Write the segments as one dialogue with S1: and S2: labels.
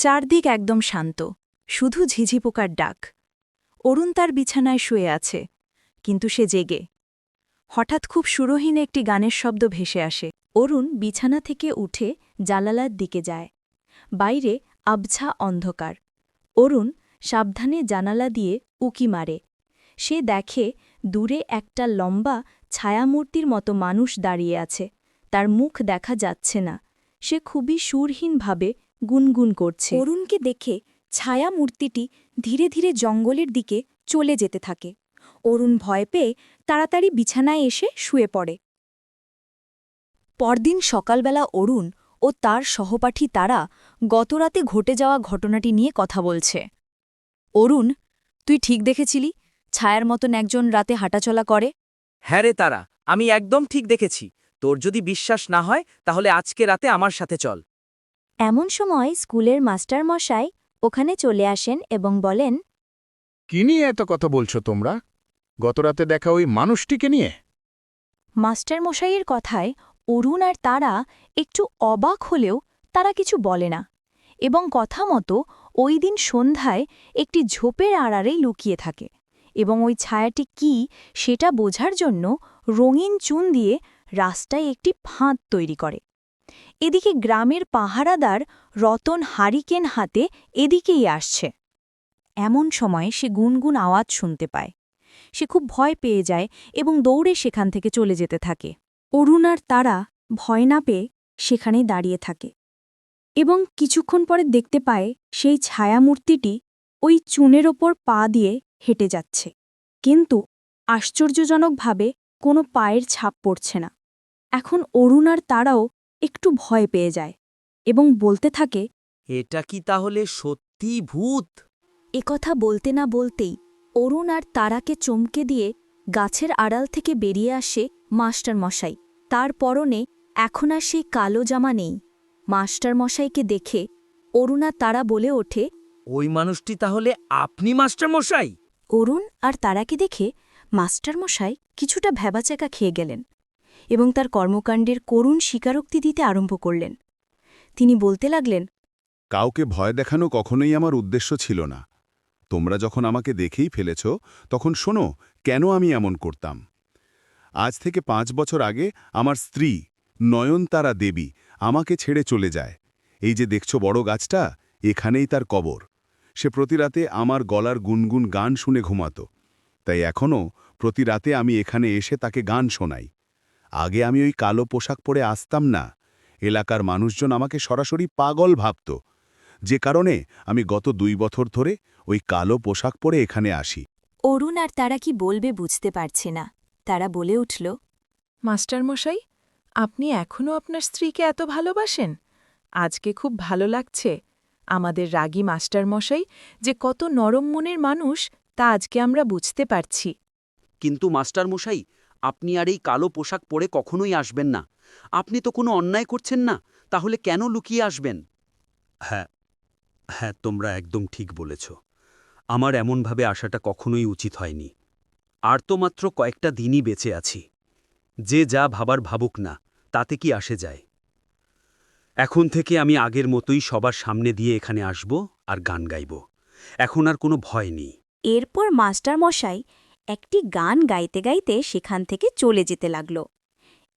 S1: চারদিক একদম শান্ত, শুধু ঝিঝি পোকার ডাক। অরুণ তার বিছানায় শুয়ে আছে, কিন্তু সে জেগে। হঠাৎ খুব সুরহীন একটি গানের শব্দ ভেসে আসে। অরুণ বিছানা থেকে উঠে জানালার দিকে যায়। বাইরে আবছা অন্ধকার। অরুণ সাবধানে জানালা দিয়ে উকি মারে। সে দেখে দূরে একটা লম্বা ছায়ামূর্তির মতো মানুষ দাঁড়িয়ে আছে। তার মুখ দেখা যাচ্ছে না। সে খুবই সুরহীনভাবে গুনগুন করছে।
S2: অরুণকে দেখে ছায়ামূর্তিটি ধীরে ধীরে জঙ্গলের দিকে চলে যেতে থাকে। অরুণ ভয় পেয়ে তাড়াতাড়ি বিছানায় এসে শুয়ে পড়ে। পরদিন সকালবেলা অরুণ ও তার সহপাঠী তারা গতরাতে ঘটে যাওয়া ঘটনাটি নিয়ে কথা বলছে। অরুণ, তুই ঠিক দেখেছিলি ছায়ার মতন একজন রাতে হাঁটাচলা করে?
S3: হ্যাঁ রে তারা, আমি একদম ঠিক দেখেছি। তোর যদি বিশ্বাস না হয় তাহলে আজকে রাতে আমার সাথে চল।
S2: এমন সময় স্কুলের মাস্টারমশাই ওখানে চলে আসেন এবং বলেন,
S4: কি নিয়ে এত কথা বলছো তোমরা? গতরাতে দেখা ওই মানুষটিকে নিয়ে?
S2: মাস্টারমশাইয়ের কথায় অরুণ আর তারা একটু অবাক হলেও তারা কিছু বলে না এবং কথা মতো ওই দিন সন্ধ্যায় একটি ঝোপের আড়ারেই লুকিয়ে থাকে এবং ওই ছায়াটি কি সেটা বোঝার জন্য রঙিন চুন দিয়ে রাস্তায় একটি ফাঁদ তৈরি করে। এদিকে গ্রামের পাহারাদার রতন হারিকেন হাতে এদিকেই আসছে। এমন সময় সে গুনগুন আওয়াজ শুনতে পায়। সে খুব ভয় পেয়ে যায় এবং দৌড়ে সেখান থেকে চলে যেতে থাকে। অরুণ আর তারা ভয় না পেয়ে সেখানেই দাঁড়িয়ে থাকে এবং কিছুক্ষণ পরে দেখতে পায় সেই ছায়ামূর্তিটি ওই চুনের ওপর পা দিয়ে হেঁটে যাচ্ছে, কিন্তু আশ্চর্যজনকভাবে কোনো পায়ের ছাপ পড়ছে না। এখন অরুণ আর তারাও একটু ভয় পেয়ে যায় এবং বলতে থাকে,
S3: এটা কি তাহলে সত্যি ভূত?
S2: একথা বলতে না বলতেই অরুণ আর তারাকে চমকে দিয়ে গাছের আড়াল থেকে বেরিয়ে আসে মাস্টারমশাই। তার পরনে এখন আর সেই কালো জামা নেই। মাস্টারমশাইকে দেখে অরুণ আর তারা বলে ওঠে,
S3: ওই মানুষটি তাহলে আপনি মাস্টারমশাই?
S2: অরুণ আর তারাকে দেখে মাস্টারমশাই কিছুটা ভ্যাবাচ্যাকা খেয়ে গেলেন এবং তার কর্মকাণ্ডের করুণ স্বীকারোক্তি দিতে আরম্ভ করলেন। তিনি বলতে লাগলেন,
S5: কাউকে ভয় দেখানো কখনোই আমার উদ্দেশ্য ছিল না। তোমরা যখন আমাকে দেখেই ফেলেছ, তখন শোনো কেন আমি এমন করতাম। আজ থেকে 5 বছর আগে আমার স্ত্রী নয়নতারা দেবী আমাকে ছেড়ে চলে যায়। এই যে দেখছো বড় গাছটা, এখানেই তার কবর। সে প্রতি রাতে আমার গলার গুনগুন গান শুনে ঘুমাত। তাই এখনও প্রতি রাতে আমি এখানে এসে তাকে গান শোনাই। আগে আমি ওই কালো পোশাক পরে আসতাম না। এলাকার মানুষজন আমাকে সরাসরি পাগল ভাবত, যে কারণে আমি গত 2 বছর ধরে ওই কালো পোশাক পরে এখানে আসি।
S2: অরুণ আর তারা কি বলবে বুঝতে পারছে না। তারা বলে উঠল,
S1: মাস্টারমশাই, আপনি এখনও আপনার স্ত্রীকে এত ভালোবাসেন? আজকে খুব ভালো লাগছে। আমাদের রাগী মাস্টারমশাই যে কত নরম মনের মানুষ তা আজকে আমরা বুঝতে পারছি।
S3: কিন্তু মাস্টারমশাই, আপনি আর এই কালো পোশাক পরে কখনোই আসবেন না। আপনি তো কোনো অন্যায় করছেন না, তাহলে কেন লুকিয়ে আসবেন? হ্যাঁ, তোমরা একদম ঠিক বলেছ। আমার এমনভাবে আসাটা কখনোই উচিত হয়নি। আর তো মাত্র কয়েকটা দিনই বেঁচে আছি। যে যা ভাবার ভাবুক না, তাতে কি আসে যায়। এখন থেকে আমি আগের মতোই সবার সামনে দিয়ে এখানে আসব আর গান গাইব। এখন আর কোনো ভয় নেই।
S2: এরপর মাস্টারমশাই একটি গান গাইতে গাইতে সেখান থেকে চলে যেতে লাগল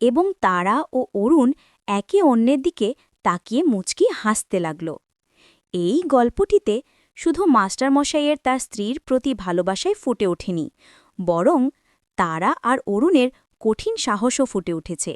S2: এবং তারা ও অরুণ একে অন্যের দিকে তাকিয়ে মুচকি হাসতে লাগল। এই গল্পটিতে শুধু মাস্টারমশাইয়ের তার স্ত্রীর প্রতি ভালোবাসায় ফুটে ওঠেনি, বরং তারা আর অরুণের কঠিন সাহসও ফুটে উঠেছে।